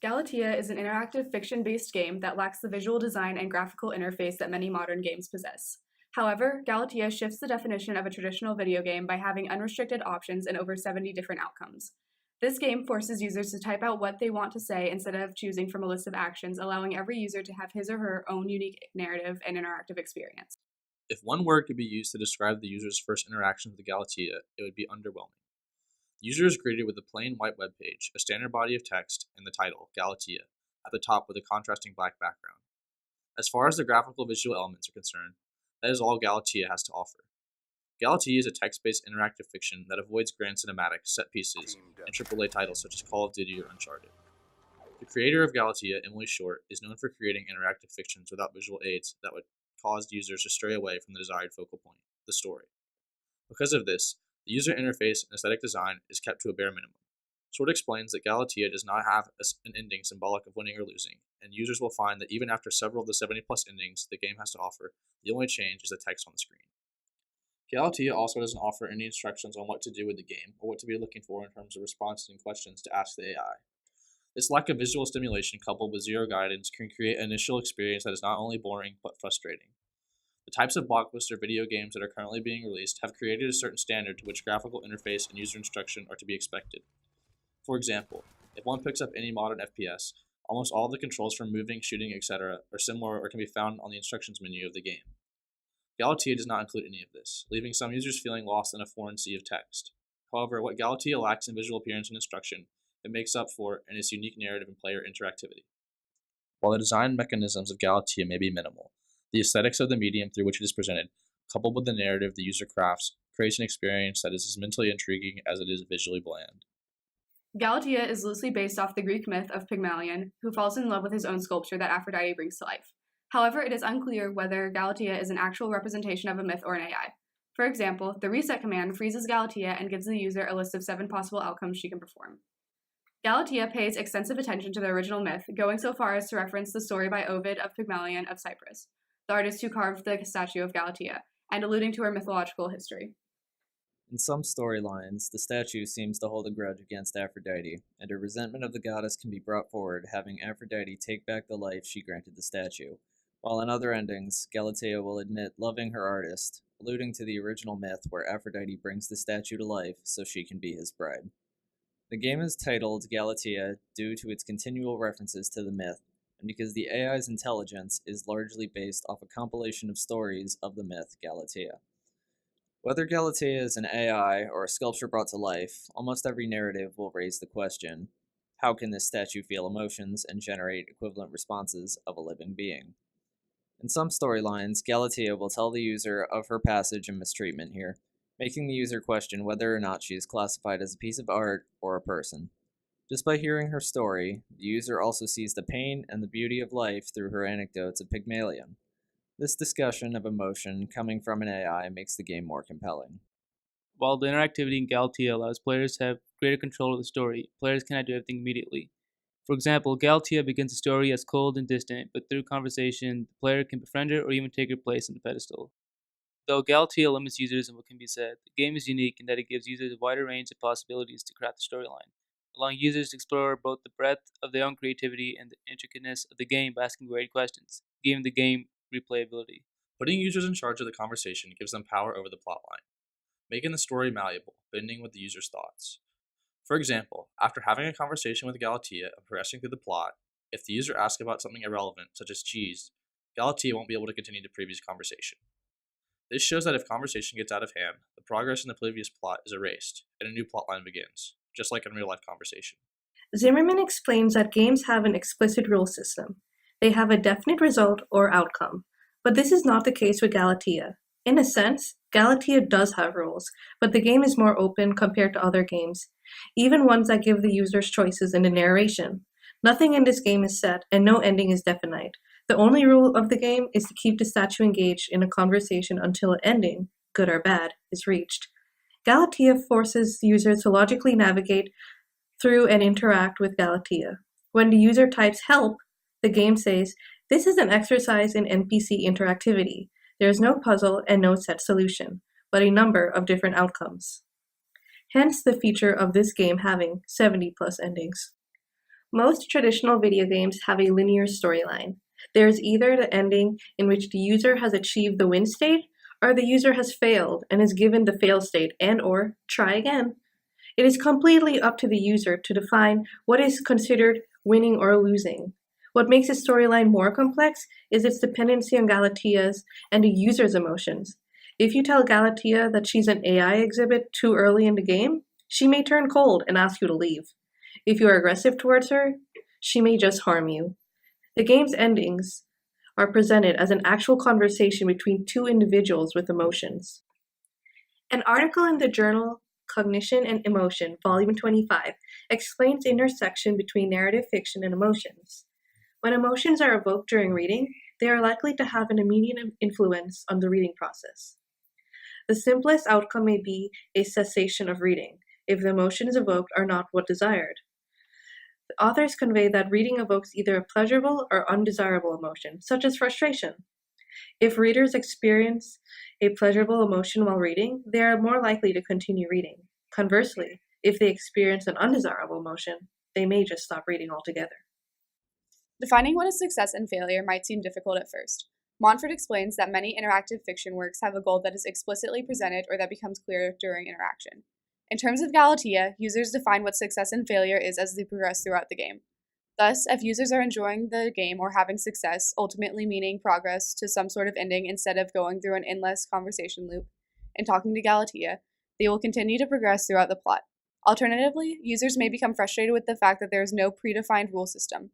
Galatea is an interactive fiction-based game that lacks the visual design and graphical interface that many modern games possess. However, Galatea shifts the definition of a traditional video game by having unrestricted options and over 70 different outcomes. This game forces users to type out what they want to say instead of choosing from a list of actions, allowing every user to have his or her own unique narrative and interactive experience. If one word could be used to describe the user's first interaction with the Galatea, it would be underwhelming. The user is greeted with a plain white web page, a standard body of text, and the title, Galatea, at the top with a contrasting black background. As far as the graphical visual elements are concerned, that is all Galatea has to offer. Galatea is a text-based interactive fiction that avoids grand cinematics, set pieces, and AAA titles such as Call of Duty or Uncharted. The creator of Galatea, Emily Short, is known for creating interactive fictions without visual aids that would cause users to stray away from the desired focal point, the story. Because of this, the user interface and aesthetic design is kept to a bare minimum. Short explains that Galatea does not have an ending symbolic of winning or losing, and users will find that even after several of the 70-plus endings the game has to offer, the only change is the text on the screen. Galatea also doesn't offer any instructions on what to do with the game or what to be looking for in terms of responses and questions to ask the AI. This lack of visual stimulation coupled with zero guidance can create an initial experience that is not only boring but frustrating. The types of blockbuster video games that are currently being released have created a certain standard to which graphical interface and user instruction are to be expected. For example, if one picks up any modern FPS, almost all of the controls for moving, shooting, etc. are similar or can be found on the instructions menu of the game. Galatea does not include any of this, leaving some users feeling lost in a foreign sea of text. However, what Galatea lacks in visual appearance and instruction, it makes up for in its unique narrative and player interactivity. While the design mechanisms of Galatea may be minimal, the aesthetics of the medium through which it is presented, coupled with the narrative the user crafts, creates an experience that is as mentally intriguing as it is visually bland. Galatea is loosely based off the Greek myth of Pygmalion, who falls in love with his own sculpture that Aphrodite brings to life. However, it is unclear whether Galatea is an actual representation of a myth or an AI. For example, the reset command freezes Galatea and gives the user a list of 7 possible outcomes she can perform. Galatea pays extensive attention to the original myth, going so far as to reference the story by Ovid of Pygmalion of Cyprus, the artist who carved the statue of Galatea, and alluding to her mythological history. In some storylines, the statue seems to hold a grudge against Aphrodite, and her resentment of the goddess can be brought forward, having Aphrodite take back the life she granted the statue. While in other endings, Galatea will admit loving her artist, alluding to the original myth where Aphrodite brings the statue to life so she can be his bride. The game is titled Galatea due to its continual references to the myth, and because the AI's intelligence is largely based off a compilation of stories of the myth Galatea. Whether Galatea is an AI or a sculpture brought to life, almost every narrative will raise the question, how can this statue feel emotions and generate equivalent responses of a living being? In some storylines, Galatea will tell the user of her passage and mistreatment here, making the user question whether or not she is classified as a piece of art or a person. Just by hearing her story, the user also sees the pain and the beauty of life through her anecdotes of Pygmalion. This discussion of emotion coming from an AI makes the game more compelling. While the interactivity in Galatea allows players to have greater control of the story, players cannot do everything immediately. For example, Galatea begins the story as cold and distant, but through conversation, the player can befriend her or even take her place on the pedestal. Though Galatea limits users and what can be said, the game is unique in that it gives users a wider range of possibilities to craft the storyline, allowing users to explore both the breadth of their own creativity and the intricateness of the game by asking great questions, giving the game replayability. Putting users in charge of the conversation gives them power over the plotline, making the story malleable, bending with the user's thoughts. For example, after having a conversation with Galatea and progressing through the plot, if the user asks about something irrelevant, such as cheese, Galatea won't be able to continue the previous conversation. This shows that if conversation gets out of hand, the progress in the previous plot is erased, and a new plotline begins, just like in real-life conversation. Zimmerman explains that games have an explicit rule system. They have a definite result or outcome, but this is not the case with Galatea. In a sense, Galatea does have rules, but the game is more open compared to other games, even ones that give the users choices in the narration. Nothing in this game is set, and no ending is definite. The only rule of the game is to keep the statue engaged in a conversation until an ending, good or bad, is reached. Galatea forces users to logically navigate through and interact with Galatea. When the user types help, the game says, this is an exercise in NPC interactivity. There is no puzzle and no set solution, but a number of different outcomes. Hence the feature of this game having 70+ endings. Most traditional video games have a linear storyline. There is either the ending in which the user has achieved the win state, or the user has failed and is given the fail state and or try again. It is completely up to the user to define what is considered winning or losing. What makes a storyline more complex is its dependency on Galatia's and the user's emotions. If you tell Galatia that she's an AI exhibit too early in the game, she may turn cold and ask you to leave. If you are aggressive towards her, she may just harm you. The game's endings are presented as an actual conversation between two individuals with emotions. An article in the journal Cognition and Emotion, Volume 25, explains the intersection between narrative fiction and emotions. When emotions are evoked during reading, they are likely to have an immediate influence on the reading process. The simplest outcome may be a cessation of reading, if the emotions evoked are not what desired. The authors convey that reading evokes either a pleasurable or undesirable emotion, such as frustration. If readers experience a pleasurable emotion while reading, they are more likely to continue reading. Conversely, if they experience an undesirable emotion, they may just stop reading altogether. Defining what is success and failure might seem difficult at first. Montfort explains that many interactive fiction works have a goal that is explicitly presented or that becomes clear during interaction. In terms of Galatea, users define what success and failure is as they progress throughout the game. Thus, if users are enjoying the game or having success, ultimately meaning progress to some sort of ending instead of going through an endless conversation loop and talking to Galatea, they will continue to progress throughout the plot. Alternatively, users may become frustrated with the fact that there is no predefined rule system.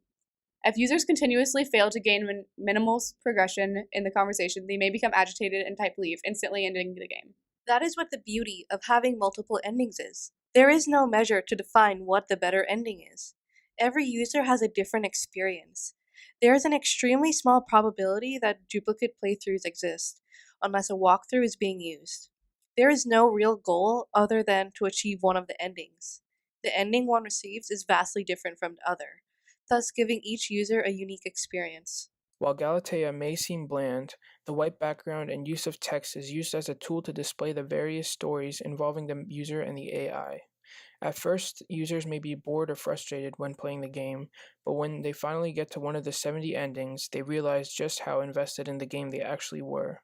If users continuously fail to gain minimal progression in the conversation, they may become agitated and type leave, instantly ending the game. That is what the beauty of having multiple endings is. There is no measure to define what the better ending is. Every user has a different experience. There is an extremely small probability that duplicate playthroughs exist, unless a walkthrough is being used. There is no real goal other than to achieve one of the endings. The ending one receives is vastly different from the other, thus giving each user a unique experience. While Galatea may seem bland, the white background and use of text is used as a tool to display the various stories involving the user and the AI. At first, users may be bored or frustrated when playing the game, but when they finally get to one of the 70 endings, they realize just how invested in the game they actually were.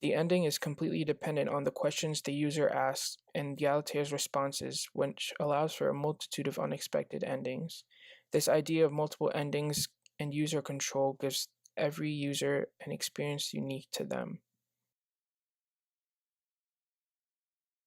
The ending is completely dependent on the questions the user asks and Galatea's responses, which allows for a multitude of unexpected endings. This idea of multiple endings and user control gives every user an experience unique to them.